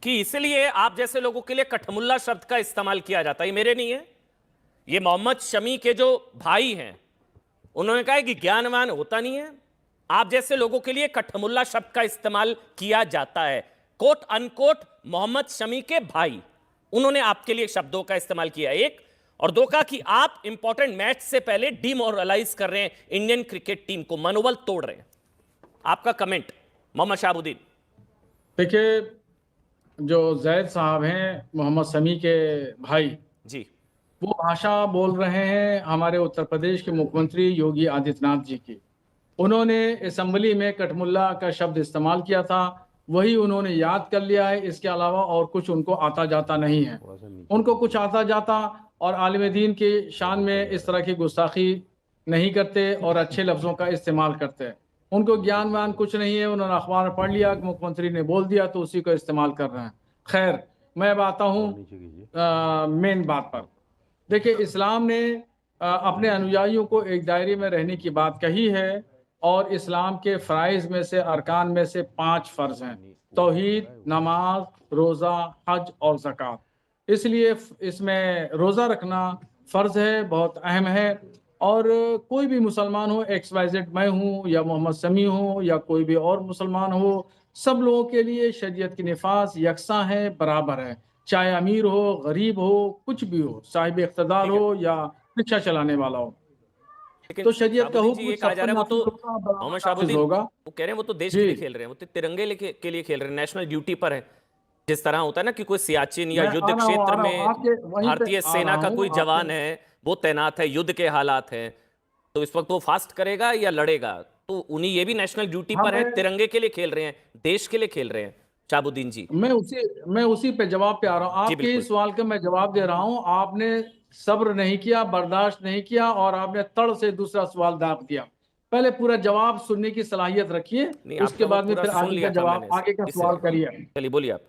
कि इसलिए आप जैसे लोगों के लिए कठमुल्ला शब्द का इस्तेमाल किया जाता है। ये मेरे नहीं है, ये मोहम्मद शमी के जो भाई हैं उन्होंने कहा है कि ज्ञानवान होता नहीं है, आप जैसे लोगों के लिए कठमुल्ला शब्द का इस्तेमाल किया जाता है। कोट अनकोट मोहम्मद शमी के भाई, उन्होंने आपके लिए शब्दों का इस्तेमाल किया। एक और दो का कि आप इंपॉर्टेंट मैच से पहले डिमोरलाइज कर रहे हैं इंडियन क्रिकेट टीम को, मनोबल तोड़ रहे हैं। आपका कमेंट मोहम्मद शहाबुद्दीन। देखिए, जो जैद साहब हैं मोहम्मद शमी के भाई जी, वो भाषा बोल रहे हैं हमारे उत्तर प्रदेश के मुख्यमंत्री योगी आदित्यनाथ जी की। उन्होंने असेंबली में कठमुल्ला का शब्द इस्तेमाल किया था, वही उन्होंने याद कर लिया है। इसके अलावा और कुछ उनको आता जाता नहीं है। उनको कुछ आता जाता और आलिम दीन की शान में इस तरह की गुस्ताखी नहीं करते और अच्छे लफ्ज़ों का इस्तेमाल करते हैं। उनको ज्ञान व्यान कुछ नहीं है। उन्होंने अखबार पढ़ लिया कि मुख्यमंत्री ने बोल दिया तो उसी को इस्तेमाल कर रहे हैं। खैर, मैं अब आता हूँ मेन बात पर। देखिए, इस्लाम ने अपने अनुयायियों को एक दायरे में रहने की बात कही है और इस्लाम के फ़राइज़ में से, अरकान में से 5 फ़र्ज़ हैं: तौहीद, नमाज, रोज़ा, हज और ज़कात। इसलिए इसमें रोज़ा रखना फ़र्ज़ है, बहुत अहम है। और कोई भी मुसलमान हो, XYZ मैं हूँ या मोहम्मद शमी हो या कोई भी और मुसलमान हो, सब लोगों के लिए शरीयत की निफाज यकसा है, बराबर है। चाहे अमीर हो, गरीब हो, कुछ भी हो, साहिब इख्तदार हो या रिक्शा चलाने वाला हो, लेकिन तो शरीयत का शहाबुद्दीन जी हुक्म ये कहा सब जा पर रहा है, वो तो नाफिज होगा, बराबर मोहम्मद नाफिज शहाबुद्दीन होगा। वो कह रहे हैं वो तो देश के जी, लिए खेल रहे हैं, वो तो तिरंगे के लिए खेल रहे हैं, नेशनल ड्यूटी पर है। जिस तरह होता है ना कि कोई सियाचिन या मैं युद्ध आ क्षेत्र रहा हूँ में आपके वहीं पे भारतीय आ सेना रहा का हूँ कोई आपके। जवान है, वो तैनात है, युद्ध के हालात हैं, तो इस वक्त वो फास्ट करेगा या लड़ेगा? तो उन्हीं, ये भी नेशनल ड्यूटी हाँ, पर है, तिरंगे के लिए खेल रहे हैं, देश के लिए खेल रहे हैं। शहाबुद्दीन जी, मैं उसी पे जवाब पे आ रहा हूँ। जी आपके बिल्कुल। इस सवाल का मैं जवाब दे रहा हूँ। आपने सब्र नहीं किया, बर्दाश्त नहीं किया और आपने तड़ से दूसरा सवाल दाग दिया। पहले पूरा जवाब सुनने की सलाहियत रखिए, नहीं, उसके आपका वो बाद में पूरा फिर सुन आगे का लिया था जवाब, मैंने, आगे का सवाल इसलिए करिए। चलिए बोलिए आप।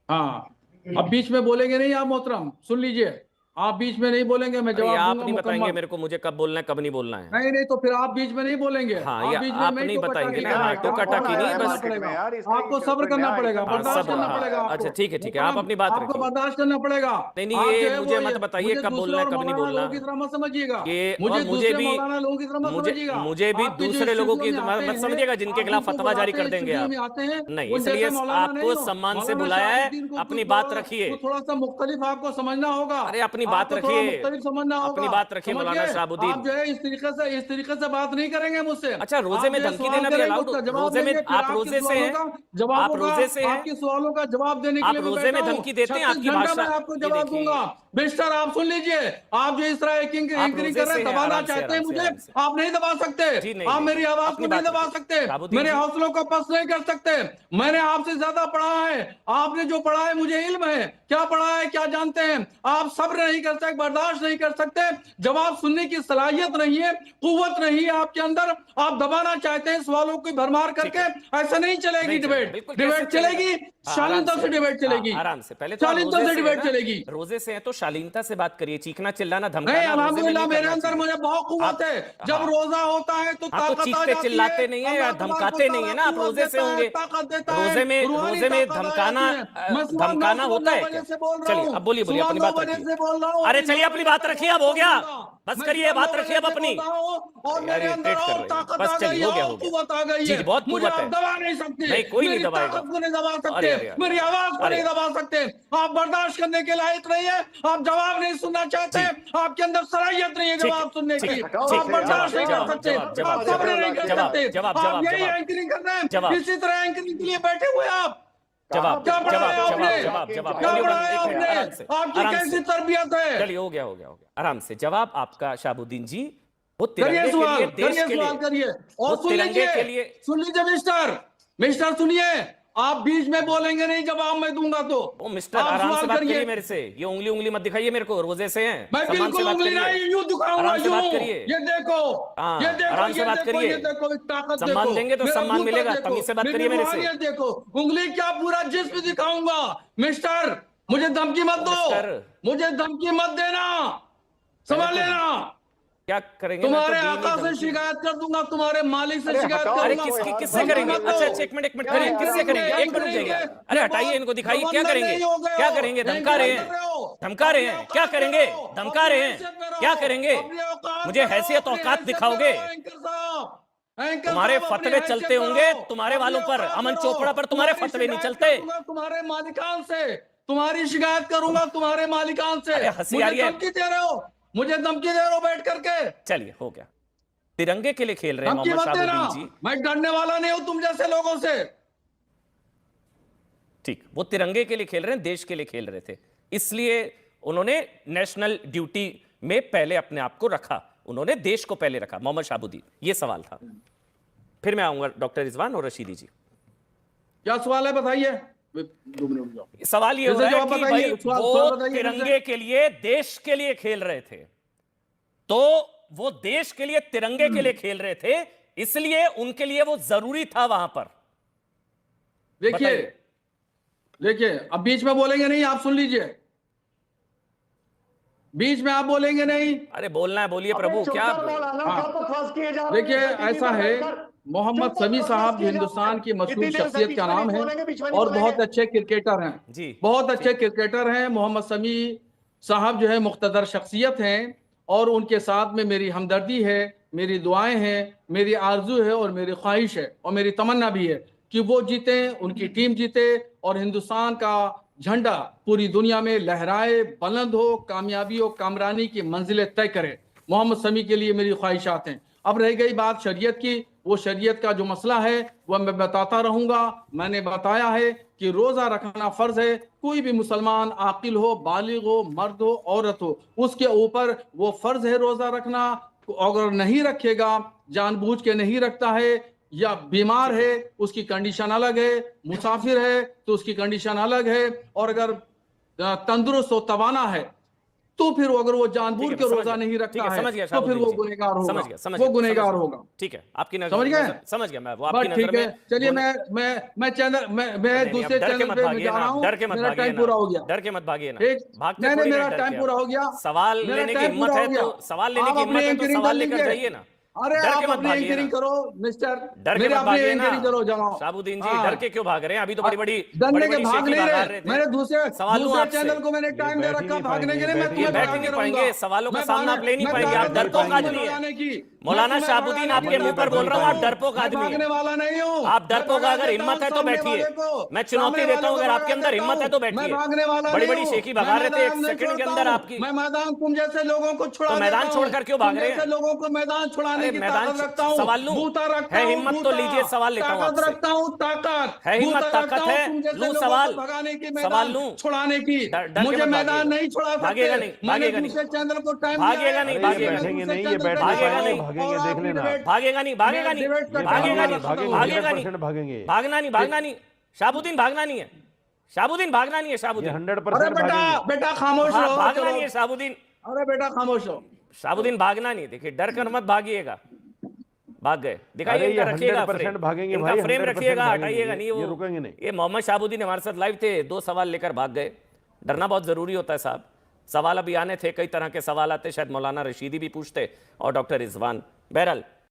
हाँ, अब बीच में बोलेंगे नहीं आप मोहतरम, सुन लीजिए। आप बीच में नहीं बोलेंगे, मैं अरे जवाब आप दूंगा नहीं बताएंगे मुकम्मल। मेरे को मुझे कब बोलना है कब नहीं बोलना है? नहीं नहीं, तो फिर आप बीच में नहीं बोलेंगे। हाँ, आप ये बीच में आप मैं नहीं टोका बताएंगे टाकी ना, हाँ, करेंगे, टोका आपको टाकी नहीं, बर्दाश्त करना बस। पड़ेगा। आपको सब्र करना पड़ेगा, हाँ, बर्दाश्त सब, करना हाँ, पड़ेगा अच्छा आपको। ठीक है, ठीक है, आप मोहतरम, अपनी बात आपको रखिए। बर्दाश्त करना पड़ेगा। नहीं नहीं, आप जो ये है मुझे वो मत बताइए मुझे कब दूसरे बोलना है और कब नहीं मौलाना बोलना, लोगों की तरह मत समझिएगा। कि और मुझे दूसरे मौलाना लोगों की तरह मत समझिएगा। मुझे भी आपकी जो दूसरे लोगों की स्टूडियो में आते मत हैं, समझिएगा जिनके खिलाफ आपको फतवा जारी बुलाते कर हैं, देंगे स्टूडियो आप। में आते हैं, नहीं, उन इसलिए जैसे मौलाना नहीं आपको हो। सम्मान से मौलाना बुलाया है, शहाबुद्दीन को अपनी बात रखिए। थोड़ा सा मुख्तलिफ आपको समझना होगा। अरे अपनी बात आपको थोड़ा रखिए, मुख्तलिफ समझना अपनी होगा। बात रखिए समझ मौलाना गए? आप शहाबुद्दीन। जो है इस तरीके से बात नहीं करेंगे मुझसे। अच्छा, रोजे आप में जो है धमकी सवाल देना भी करेंगे, अलाउड? उसका जवाब रोजे में देंगे, फिर आप आपके रोजे से सवालों हैं, का आप जवाबों का रोजे से हैं, आपके सवालों का जवाब देने के आप लिए मैं रोजे बैठा में हूँ। धमकी देते हैं, 36 आपकी घंटा भाषा मैं आपको ये जवाब देखिए। दूंगा। मिस्टर, आप सुन लीजिए। आप जो इस तरह आप एंकरिंग रोजे कर रहे से हैं, हैं, दबाना आराम से चाहते हैं आराम से मुझे, आराम से। आप नहीं दबा सकते। जी नहीं आप नहीं मेरी नहीं, आवाज को अपनी नहीं बात दबा रखिए सकते, शहाबुद्दीन मेरे जी। हौसलों को पस्त नहीं कर सकते। मैंने आपसे ज्यादा पढ़ा है। आपने जो पढ़ा है मुझे इल्म है। क्या पढ़ा है, क्या जानते हैं आप? सब्र नहीं कर सकते, बर्दाश्त नहीं कर सकते, जवाब सुनने की सलाहियत नहीं है, कुव्वत नहीं है आपके अंदर। आप दबाना चाहते हैं सवालों की भरमार ठीक करके। है, ऐसा नहीं चलेगी नहीं चलेगा, डिबेट। बिल्कुल कैसे डिबेट चलेगा? चलेगी, हाँ, आराम शालीनता से, से डिबेट हाँ चलेगी। आराम से। पहले तो आप शालीनता रोजे से से है डिबेट ना, चलेगी। रोजे से है तो शालीनता से बात करिए, चीखना चिल्लाना नहीं, धमकाना रोजे में अल्हम्दुलिल्लाह नहीं मेरे करना अंदर चाहिए। मुझे बहुत कुव्वत आप, है। जब हाँ, रोजा होता है तो हाँ तो ताकत आ चीखते जाती है। चिल्लाते नहीं है या अल्लाह तबारक व धमकाते नहीं तआला है ना, आप कुव्वत रोजे से देता है, होंगे। ताकत देता है, रूहानी रोजे में ताकत आ धमकाना, जाती है। मैं सुबह धमकाना 9 होता है बजे क्या? से बोल रहा चलिए हूँ, अब बोलिए, बोलिए सुबह अपनी 9 बात बजे रखिए। से बोल रहा हूँ, अरे अभी चलिए 9 अपनी बजे बात तक रखिए, और अब हो गया, बोलूंगा। बस मैं करिए, सुबह 9 बात रखिए बजे अब से अपनी। बोल रहा हूँ और यार मेरे अंदर इरिटेट कर और रही है, ताकत बस आ चलिए, गई है हो गया और हो गया। कुव्वत आ गई जी है। जी, बहुत मुझे कुव्वत आप है। दबा नहीं सकते, नहीं, कोई नहीं मेरी दबाएगा। ताकत को नहीं दबा अरे सकते, अरे अरे मेरी आवाज को अरे नहीं अरे, दबा सकते। आप बर्दाश्त करने के लायक नहीं है, आप जवाब नहीं सुनना चाहते, जी आपके अंदर सलाहियत नहीं है ठीक है, जवाब सुनने ठीक की, है, आप ठीक है, बर्दाश्त जवाब नहीं कर जवाब सकते, जवाब आप जवाब सब्र जवाब नहीं कर जवाब सकते। जवाब आप जवाब यही जवाब एंकरिंग कर रहे हैं, जवाब इसी तरह एंकरिंग के लिए बैठे हुए आप। जवाब क्या पढ़ा है जवाब आपने? जवाब जवाब जवाब क्या ऑडियो पढ़ा बंद, है एक मिनट, आपने? आराम से, आपकी आराम कैसी से। तरबियत है? चलिए, हो गया हो गया हो गया, आराम से। जवाब आपका शहाबुद्दीन जी, वो करिए तिरंगे के सवाल, लिए, देश करिए के सवाल लिए, करिए। वो और तिरंगे के लिए। सुन लीजिए मिस्टर, मिस्टर सुनिए। आप बीच में बोलेंगे नहीं, जवाब मैं दूंगा तो ओ मिस्टर, आप आराम से सवाल बात करिए। करिए मेरे से, ये उंगली उंगली मत दिखाइए मेरे को, रोजे से हैं, मैं सम्मान से बिल्कुल बात उंगली करिए, नहीं यूं दिखाऊंगा, आराम से यूं। बात करिए। ये देखो, ये हाँ, देखो, आराम से ये बात देखो, करिए। ये देखो, ताकत सम्मान देखो, देंगे तो मेरा सम्मान जूता मिलेगा, देखो, तमीज से बात मेरी करिए मेरे से। रूहानियत देखो। उंगली क्या, पूरा जिस्म दिखाऊंगा। मिस्टर, मुझे धमकी मत ओ दो, मिस्टर, मुझे धमकी मत देना, पहले समझ तो लेना। क्या करेंगे? मैं तो तुम्हारे दी नहीं आका से धमकी। शिकायत कर दूंगा, तुम्हारे मालिक से शिकायत अरे करूंगा। किससे करेंगे? अच्छा अच्छा, एक मिनट करेंगे, किससे करेंगे? एक मिनट जाइए। अरे हटाइए इनको, दिखाइए क्या करेंगे? क्या करेंगे? धमका रहे हैं, धमका रहे हैं, क्या करेंगे? धमका रहे हैं, क्या करेंगे? मुझे हैसियत औकात दिखाओगे? तुम्हारे फतवे चलते होंगे तुम्हारे वालों पर, अमन चोपड़ा पर तुम्हारे फतवे नहीं चलते। तुम्हारे मालिकान से तुम्हारी शिकायत करूंगा, तुम्हारे मालिकान से। अरे हंसी आ रही मुझे है। धमकी दे रहे हो, मुझे धमकी दे रहे हो बैठ करके। चलिए हो गया, तिरंगे के लिए खेल रहे हैं धमकी मोहम्मद मत देना, शहाबुद्दीन जी। मैं डरने वाला नहीं हूं तुम जैसे लोगों से। ठीक, वो तिरंगे के लिए खेल रहे हैं, देश के लिए खेल रहे थे, इसलिए उन्होंने नेशनल ड्यूटी में पहले अपने आप को रखा, उन्होंने देश को पहले रखा। मोहम्मद शहाबुद्दीन, ये सवाल था। फिर मैं आऊंगा डॉक्टर रिजवान और रशीदी जी। क्या सवाल है बताइए। 2 मिनट रुक जाओ। सवाल ये हो फिर से रहा है जवाब कि बताइए, भाई सवाल वो बताइए फिर से। तिरंगे के लिए, देश के लिए खेल रहे थे, तो वो देश के लिए, तिरंगे के लिए खेल रहे थे, इसलिए उनके लिए वो जरूरी था वहां पर। देखिए बताइए। देखिए, अब बीच में बोलेंगे नहीं, आप सुन लीजिए, बीच में आप बोलेंगे नहीं। अरे बोलना है, बोलिए प्रभु, क्या देखिए ऐसा है, मोहम्मद शमी साहब हिंदुस्तान की मशहूर शख्सियत का नाम है और बहुत अच्छे क्रिकेटर हैं जी, बहुत अच्छे क्रिकेटर हैं। मोहम्मद शमी साहब जो है मुख्तदर शख्सियत हैं और उनके साथ में मेरी हमदर्दी है, मेरी दुआएं हैं, मेरी आरजू है और मेरी ख्वाहिश है और मेरी तमन्ना भी है कि वो जीते, उनकी टीम जीते और हिंदुस्तान का झंडा पूरी दुनिया में लहराए, बुलंद हो, कामयाबी और कामरानी की मंजिलें तय करे। मोहम्मद शमी के लिए मेरी ख्वाहिशात हैं। अब रह गई बात शरीयत की, वो शरीयत का जो मसला है वह मैं बताता रहूंगा। मैंने बताया है कि रोजा रखना फर्ज है। कोई भी मुसलमान आकिल हो, बालिग हो, मर्द हो, औरत हो, उसके ऊपर वो फर्ज है रोजा रखना। अगर नहीं रखेगा, जानबूझ के नहीं रखता है या बीमार है, उसकी कंडीशन अलग है, मुसाफिर है तो उसकी कंडीशन अलग है, और अगर तंदुरुस्त हो, तवाना है, तो फिर अगर वो जानबूझ के रोजा नहीं रखता है तो फिर वो गुनहगार होगा, वो गुनहगार होगा। ठीक है, आपकी नजर समझ गए? समझ गया मैं, वो बस आपकी नजर ठीक है। में चलिए मैं चैनल मैं दूसरे चैनल पे मैं जा रहा हूँ, डर के मत मेरा भागिए टाइम ना, पूरा हो गया। डर के मत भागिए ना, ठीक, भागते नहीं थोड़ी मेरा ना, डर टाइम के पूरा हो गया। सवाल मेरा लेने की टाइम हिम्मत पूरा है हो गया। तो, सवाल लेने आप की अपनी हिम्मत है तो एंकरिंग सवाल कर लेकर लीजिए। जाइए ना, अरे डर आप के मत अपनी भागिए एंकरिंग ना, करो मिस्टर, डर के मेरे मत अपनी भागिए ना एंकरिंग करो जनाब। शहाबुद्दीन जी। हाँ। डर के क्यों भाग रहे हैं? अभी तो बड़ी बड़ी डरने के बड़ी भाग शेखी नहीं भगा रहे, रहे थे। मैंने दूसरे सवाल लूं आपसे? चैनल को मैंने टाइम दे रखा भागने के लिए। मैं तुम्हें बैठ ही भगा नहीं के पाएंगे, रहूंगा। सवालों का मैं सामना आप ले नहीं मैं पाएंगे, आप भागने डरपोक वाला आदमी नहीं है। हूं। मौलाना मैं तुम्हें शहाबुद्दीन भगाने आपके की मुंह पर बोल रहा हूं, आप डरपोक मैं आदमी भागने है। वाला नहीं हूं। आप डरपोक, अगर हिम्मत है तो बैठिए, मैं चुनौती देता हूं, अगर आपके अंदर हिम्मत है तो मैं बैठिए। भागने वाला बड़ी नहीं बड़ी हूं। शेखी मैं भगा रहे थे एक मैदान नहीं सेकंड के छोड़ता अंदर हूं। आपकी। मैं मैदान तुम जैसे लोगों को छुड़ा तो देता मैदान हूं। छोड़कर क्यों भाग तुम रहे हैं? जैसे लोगों को मैदान छुड़ाने अरे की मैदान ताकत रखता हूं, सवाल लूं? बूता रखता है हूं, हिम्मत तो लीजिए, सवाल लेता हूं ताकत आपसे। रखता हूं, ताकत है हिम्मत, बूता ताकत रखता हूं है, तुम जैसे लूं लोगों सवाल? को भगाने की, सवाल मैदान लूं? छुड़ाने की। डर के मुझे मत मैदान भागिएगा। नहीं छुड़ा भागेगा सकते। नहीं, मैंने भागेगा नहीं, दूसरे चैनल को टाइम भागेगा नहीं, भागेगा बैठेंगे नहीं, नहीं, ये बैठ नहीं भागेगा पाएंगे, नहीं, भागेंगे देख लेना। भागेगा नहीं, भागेगा नहीं, भागेगा नहीं, भागेगा नहीं, 100% भागेंगे। भागना नहीं, भागना नहीं, शहाबुद्दीन भागना नहीं है, शहाबुद्दीन भागना नहीं है, ये शहाबुद्दीन 100% बेटा भागेंगे। बेटा खामोश हाँ, रहो। भागना चलो। नहीं है शहाबुद्दीन, अरे बेटा खामोश हो। शहाबुद्दीन भागना नहीं। देखिए डर कर मत भागिएगा, भाग गए। दिखाइए अरे इनका, ये रखिएगा 100% फ्रेम, भागेंगे इनका भाई, फ्रेम 100% रखिएगा, भागेंगे। हटाइएगा नहीं। ये रुकेंगे नहीं। ये मोहम्मद शहाबुद्दीन हमारे साथ लाइव थे, 2 सवाल लेकर भाग गए। डरना बहुत जरूरी होता है साहब। सवाल अभी आने थे, कई तरह के सवाल आते, शायद मौलाना रशीदी भी पूछते और डॉक्टर रिजवान। बहरहाल